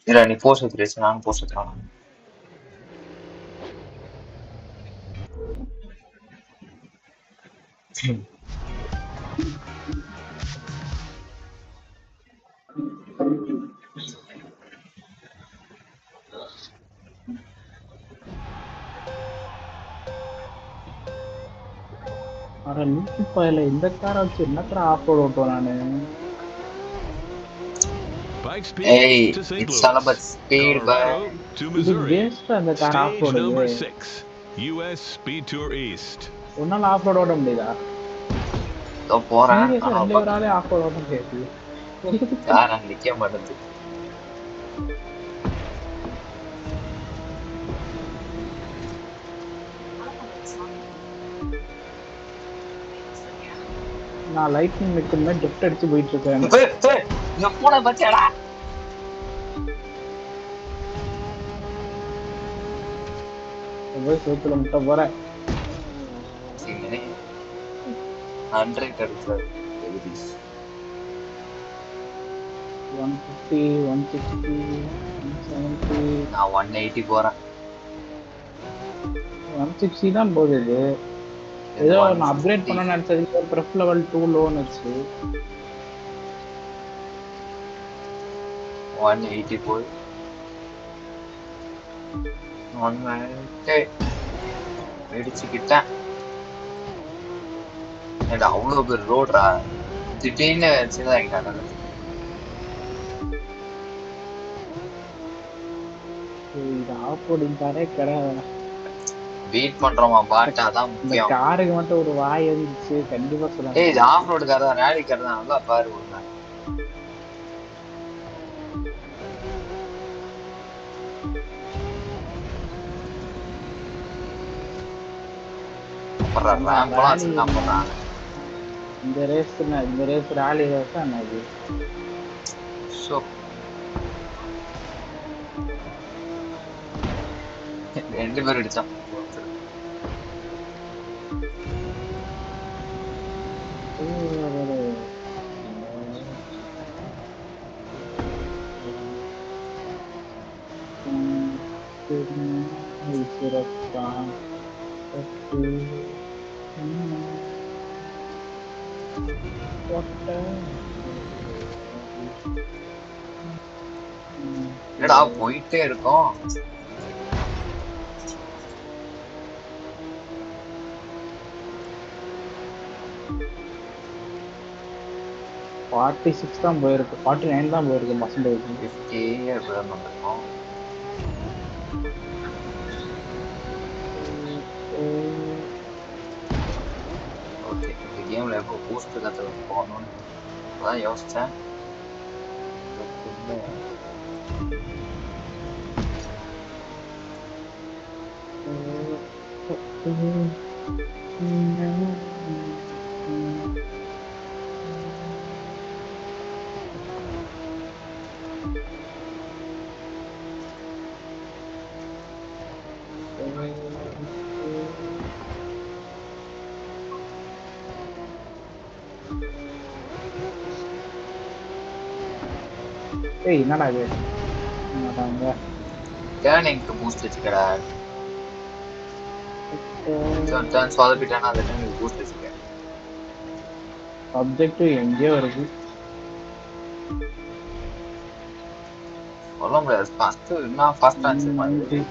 இல்ல நீ போஸ்ட் எடுத்துருச்சு நானும் போஸ்ட் எடுத்துறான். அட லூசு பயல, இந்த காரை வச்சு என்னத்தடா ஆஃப் ரோட் ஓட்டுவேன் நானு? Bike Hey, speed to St. it's all about Louis, speed, Colorado bye. to இது Missouri. வேஸ்ட் அந்த கார் ஆஃப் Stage number ரோடுக்கு. 6, U.S. Speed Tour East. ஒன்னால ஆஃப் ரோட் ஓட்ட முடியுதா? இதோ போறேன் சீரியஸா ஆனா 2 பேராலே ஆஃப் ரோட் ஓட்ட முடியாது. யாரா நிக்க மாட்டேது. நான் லைட்னிங் நிற்குமே ட்ரிஃப்ட் அடிச்சு போயிட்டு இருக்கேன். இங்க போன பச்சடா. போய் சோத்துல முட்டை போறேன். சீங்கனே 100 கிடைச்சது. 150, 160, 170. நான் 180 போறேன். 160 தான் போகுது. ஏதோ நான் அப்கிரேட் பண்ண நினைச்சதுக்கு ஒரு ப்ரெஃப் லெவல் 2 லோன் வச்சு 180 போய் 190 இடிச்சுக்கிட்டேன். ஏண்டா அவ்வளோ பேர் ரோடுறா திடீர்னு சின்னதாகிட்டாங்க. இது ஆஃப் ரோடிங் காரே கிடையாது. பீட் பண்றோமா பாட்டு அதான் இந்த முக்கியம். காருக்கு மட்டும் ஒரு வாய் இருந்துச்சு கண்டிப்பா சொல்லுவாங்க. ஏய் இது ஆஃப் ரோடு கார் தான், ரேலி கார் தான். நல்லா பாரு ஒண்ணு. அப்புறம் ரேம்ப்லாம் வச்சுதான் போடுறாங்க. இந்த ரேஸ் ராலி ரேஸ் தான் அது. ஸோ 2 பேர் அடிச்சான். என்னடா போயிட்டே இருக்கோம். தான் போயிருக்கு, 49 தான் போயிருக்கு பர்சன்டேஜ். 50 எப்படிதான் வந்திருக்கோம். ஓகே இந்த கேம்ல எப்போ பூஸ்ட் கத்துல போகணும்னு அதான் யோசிச்சேன். ஏய் என்னடா இது டேர்னிங்க்கு பூஸ்ட் வச்சுக்கடா. டர்ன் சொதப்பிட்டானா அந்த டைம் பூஸ்ட் வச்சுக்க. சப்ஜெக்ட் எங்கேயோ இருக்கு சொல்ல முடியாது. ஃபர்ஸ்ட் நான் ஃபர்ஸ்ட் ஆன்சர் மாதிரி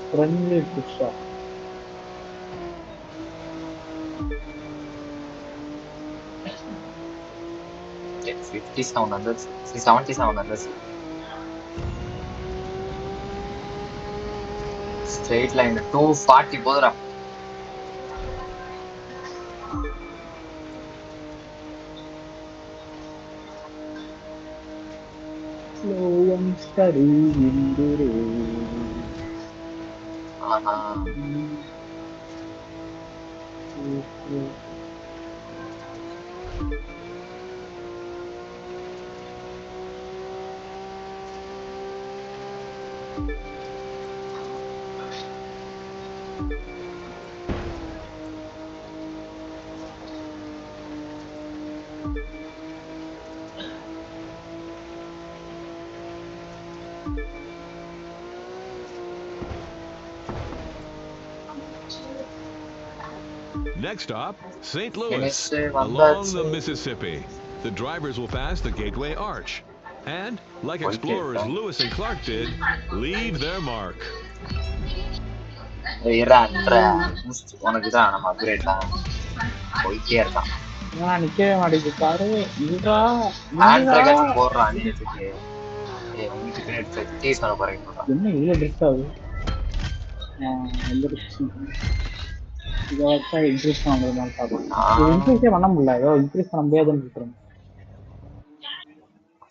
ஃப்ரெண்ட்லி புஷ்ஷா. Okay, 57 வந்துச்சு. 77 வந்துச்சு. ஸ்ட்ரெயிட் லைன் 240 போதுடா. Slow and steady in the road. ஆஹா Next stop, St. Louis, Tennessee, along the Tennessee. Mississippi. The drivers will pass the Gateway Arch. And, like explorers Lewis and Clark did, leave their mark. உனக்கு தான் நம்ம upgrade தான் போயிட்டே இருக்கான். நிக்கவே மாட்டேங்குது car. போடுறான் நேற்றுக்கு. உங்களுக்கு சொல்ல போறேன். என்ன இவ்வளோ ட்ரெஸ் ஆகுது? இதை வச்சா இன்க்ரீஸ் பண்ண முடியுமான்னு பார்க்கலாம். இன்க்ரீஸே பண்ண முடியல. ஏதோ இன்க்ரீஸ் பண்ண முடியாதுன்னு இருக்கிறேன்.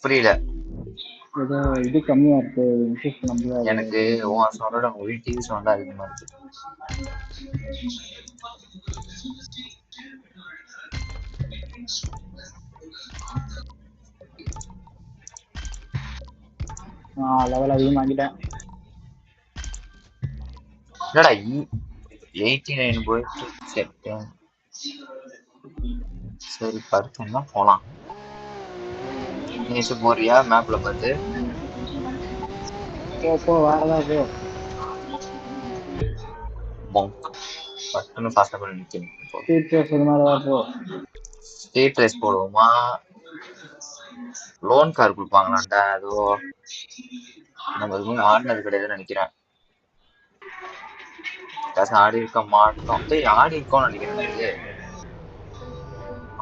புரியல. ஏதோ இது கம்மியா இருக்கு, இன்க்ரீஸ் பண்ண முடியாது. எனக்கு உன் சொன்னோட ஒரு டிவி சவுண்ட் அதிகமா இருக்கு. லெவல் அதிகமாகிட்டேன். என்னடா 89 போயிட்டு செட்டேன். சரி படுத்தா போலாம். நீச்சு போறியா மேப்ல பார்த்து? போ வேறதா போ. பங்க் பட்டன ஃபாஸ்டா பண்ணி நிக்கணும். ஸ்ட்ரீட் ரேஸ் அதனால போ. ஸ்ட்ரீட் ரேஸ் போடுவோமா? லோன் கார் கொடுப்பாங்களாண்டா? அதோ நம்ம எதுவும் ஆடினது கிடையாதுன்னு நினைக்கிறேன். ஆடி இருக்க மாட்டோம். ஆடி இருக்கோம்னு நினைக்கிறேன்.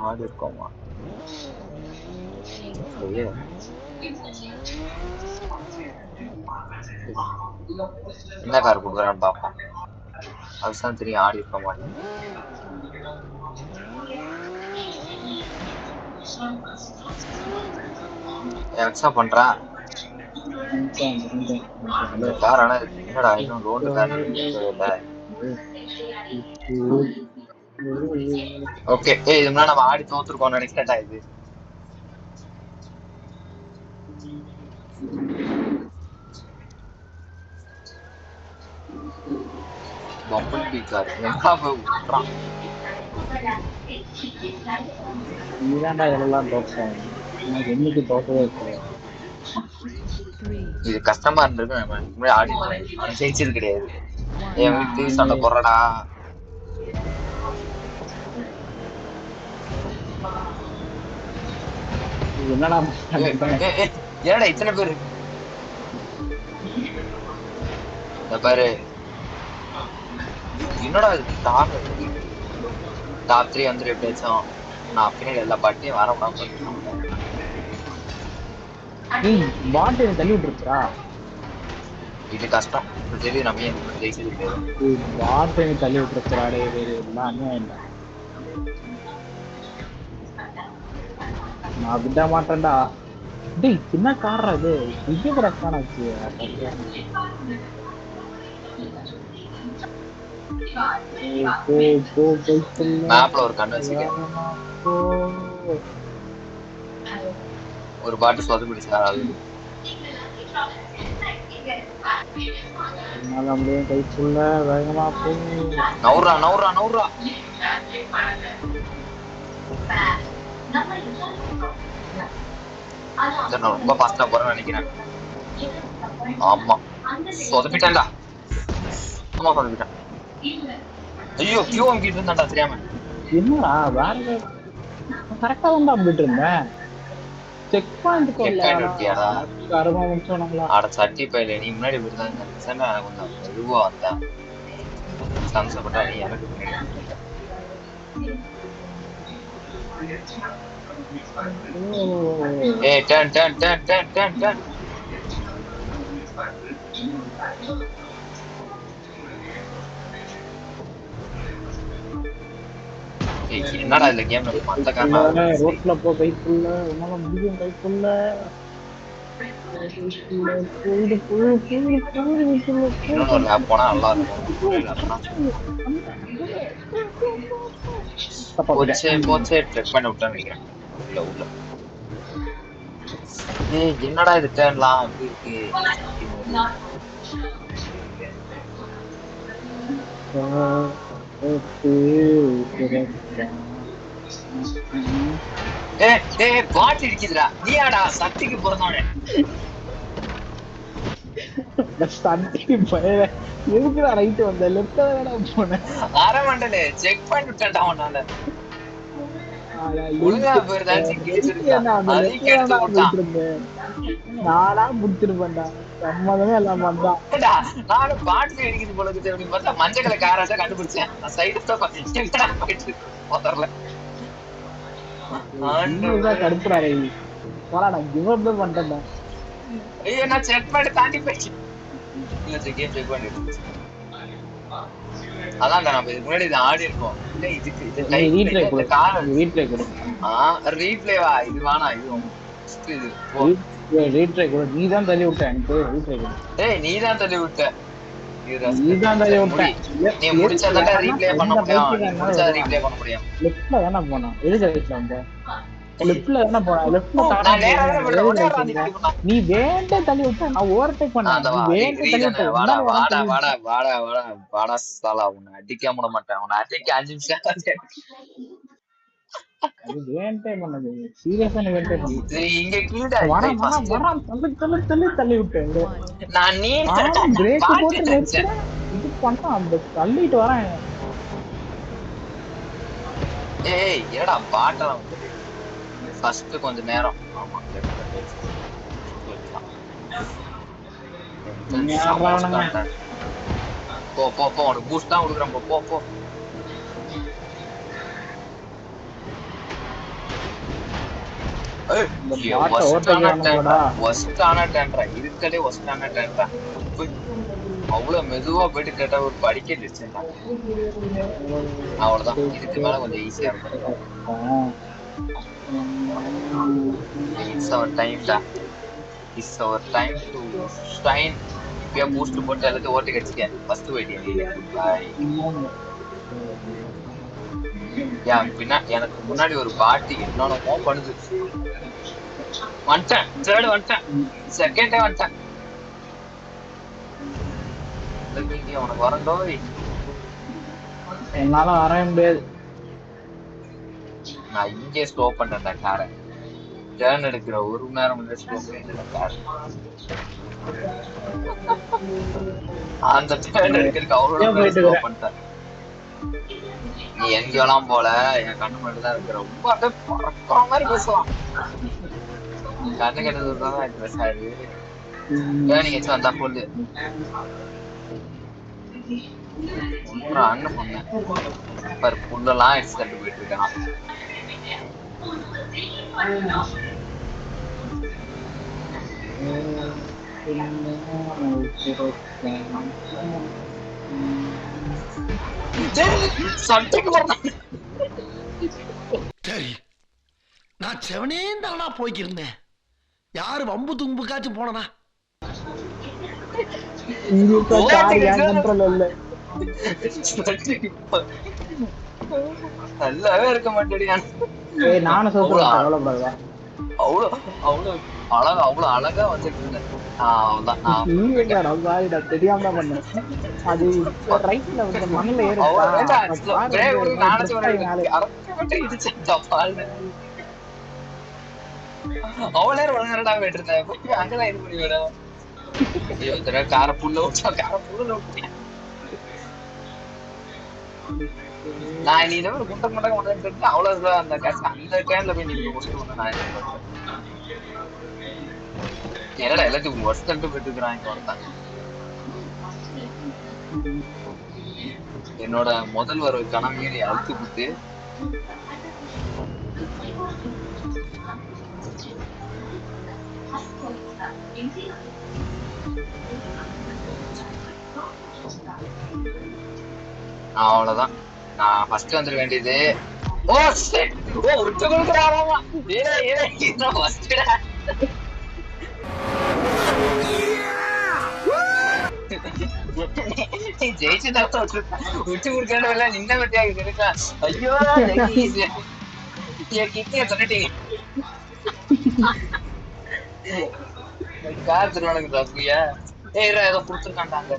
ஆடி இருக்கோமா? என்ன கார் கொடுக்குறான்னு பார்ப்போம். அதுதான் தெரியும். ஆடி இருக்க மாட்டேன். எக்ஸ்ட்ரா பண்றா இந்த கார். ஆனா என்னடா இன்னும் லோன் கார் இல்ல. ஓகே இது முன்னாடி நம்ம ஆடி தோத்துருக்கோம் நினைக்கிறேன்டா. இது பம்பிள் கார் எங்க போய் விட்டுறான். நீதான்டா இதெல்லாம் தோற்றம். எனக்கு என்னைக்கு தோற்றவே இருக்கு. இது கஷ்டமா இருந்திருக்கு. நம்ம ஆடி ஜெயிச்சது கிடையாது. என் வீட்டு சண்டை போடுறடா. என்னடா இத்தனை பேரு பாரு. என்னடா டாப் 3 வந்து எப்படியாச்சும் நான் பின்னாடி எல்லா பாட்டையும் வர விடாம பாட்டு தள்ளி விட்டுருச்சா? இது கஷ்டம் தெரியுது. நம்ம ஜெயிச்சது கிடையாது. பாட்டு தள்ளி விட்டுருச்சாடே. எல்லாமே இல்லை. நான் விட மாட்டேன்டா. டேய் சின்ன கார் அது. இது பிரச்சனைச்சு. மேப்ல ஒரு கண்ணு வச்சுக்க. ஒரு பாட்டு சொதப்பிடுச்சா? கைக்குள்ள வேகமா போ. நவுறா நவுறா நவுறா. ரொம்ப ஃபாஸ்டா போறேன்னு நினைக்கிறேன். ஆமா சொதப்பிட்டேன்டா. ஆமா சொதப்பிட்டேன். ஐயோ கியூ அங்கிட்டு இருந்தாண்டா தெரியாம. என்னடா வேற கரெக்டா தான் அப்டேட் இருந்தேன். செக் பாயிண்ட் கொள்ளையாடா. கருமா முடிச்சோனங்களா? அட சட்டி பையில நீ முன்னாடி போயிருந்தாங்க. சென்ன கொஞ்சம் மெதுவா வந்தா சம்சப்பட்டா நீ எனக்கு ஏய் done done done done done done. என்னடா இந்த கேம்ல மத்த காரணம் ரோட்ல போ. கைக்குள்ள உன்னால முடியும். கைக்குள்ள போனா நல்லா இருக்கும். என்னடா இது டேர்ன்லாம் அப்படி இருக்கு. பாட்டு இருக்குதுடா நீயாடா சக்திக்கு பிறந்தவனே எதுக்குடா ரைட் வந்த லெஃப்ட் போனேன் அரை மண்டல செக் பண்ணிட்டேன்டா உன்னால ஒழுங்கா நானா முடிச்சிருப்பேன்டா சம்மதமே எல்லாம் வந்தான் நானும் பாட்டு அடிக்குது போல இருக்குது அப்படின்னு பார்த்தா மஞ்சள் கலர் காராச்சா கண்டுபிடிச்சேன் சைடு போயிட்டு முதல்ல கடுப்புறாரு போடா கிவ் அப் பண்ணிட்டேன்டா ஐயோ நான் செக் பண்ணி தாண்டி போயிடுச்சு இல்ல கேம் செக் பண்ணிட்டு அதான்டா நம்ம இதுக்கு முன்னாடி இது ஆடி இருக்கோம் இல்ல இதுக்கு இது ரீப்ளேவா இது வேணா இது ரீட்ரை கூட நீதான் தள்ளி விட்ட எனக்கு ரீட்ரை கூட டேய் நீதான் தள்ளி விட்ட நீதான் தள்ளி விட்ட நீ முடிச்சதால ரீப்ளே பண்ண முடியும் நீ முடிச்சா ரீப்ளே பண்ண முடியும் லெஃப்ட்ல தான போனா எதுக்கு ரைட்ல வந்த லெஃப்ட்ல தான போனா லெஃப்ட்ல நான் நேரா நீ வேண்டே தள்ளி விட்ட நான் ஓவர்டேக் பண்ணேன் நீ வேண்டே தள்ளி விட்ட வாடா வாடா வாடா வாடா வாடா வாடா சாலா உன்னை அடிக்க விட மாட்டேன் உன்னை அடிக்க 5 நிமிஷம் அது வேண்டே பண்ணது சீரியஸா நீ வேண்டே பண்ணு இங்க கீழ வரான் தள்ளி விட்டேன் நான் நீ பிரேக் போட்டு நிறுத்துறேன் இது பண்ணா அந்த தள்ளிட்டு வரேன் ஏய் என்னடா பாட்டலாம் ஃபர்ஸ்ட் கொஞ்ச நேரம் ஆமா போ போ போ உனக்கு பூஸ்ட் தான் கொடுக்குறேன் போ போ அவ்வளவு மெதுவா போயிட்டு கேட்டா ஒரு படிக்க அவ்வளவுதான் இதுக்கு மேல கொஞ்சம் ஈஸியா இருக்கும் It's our time da. It's our time to shine. இப்பயே பூஸ்ட் போட்டு எல்லாத்தையும் ஓட்டி கடிச்சிட்டேன் ஃபர்ஸ்ட் வெயிட்டிங் பை எனக்கு முன்னாடி ஒரு பாட்டி என்னென்னமோ பண்ணுது வந்துட்டேன் தேர்ட் வந்துட்டேன் செகண்டே வந்துட்டேன் உனக்கு வரண்டோ என்னால வரவே முடியாது நான் இங்கே ஸ்டாப் பண்ணேன் காரை டர்ன் எடுக்கிற 1 மணி நேரம் முன்னாடி ஸ்டாப் பண்ணிட்டேன் கார் அந்த டர்ன் எடுக்கிறதுக்கு அவ்வளோ ஸ்டாப் பண்ணிட்டேன் நீ எங்கெல்லாம் போல என் கண்ணு மட்டும் தான் இருக்கிற ரொம்ப அப்படியே பறக்கிற மாதிரி பேசுவான் கண்ணு கெட்டது தான் பேசாரு டர்னிங் வச்சு வந்தா போது அண்ணன் பண்ணேன் புல்லெல்லாம் அடிச்சு தட்டு போயிட்டு இருக்கான் சரி நான் செவனே தானா போய்க்கிருந்தேன் யாரு வம்பு தும்புக்காச்சும் போனா நல்லாவே இருக்க மாட்டேன் நானும் அவ்வளவு அழகா வந்துட்டு இருந்தேன் தெரியாம பண்ணேன் அது ரைட்ல வந்து மண்ணில அவ்வளவு நேரம் வளர்ந்தா போயிட்டு இருந்தேன் அங்கதான் இது பண்ணி விட கார புல்ல விட்டா கார புல்ல விட்டேன் நான் நீ ஒரு முட்டை முட்டை கொண்டு அவ்வளவு அந்த அந்த டைம்ல போய் நீங்க முடிச்சுட்டு நான் என்னடா எல்லாத்துக்கும் ஒர்க் தட்டு போயிட்டு இருக்கிறாங்க ஒருத்தான் என்னோட முதல் வர கனமீறி அழுத்து குத்து அவ்வளவுதான் நான் ஃபர்ஸ்ட் வந்துட வேண்டியது ஓ விட்டு கொடுக்குறாராமா ஜெயிச்சுட்டா விட்டு கொடுக்கல நின்ன வெட்டியாக இருக்கா ஐயோ கிட்டிய சொல்லிட்டீங்க கார் திருவனுக்கு தப்பியா ஏதோ கொடுத்துருக்காண்டாங்க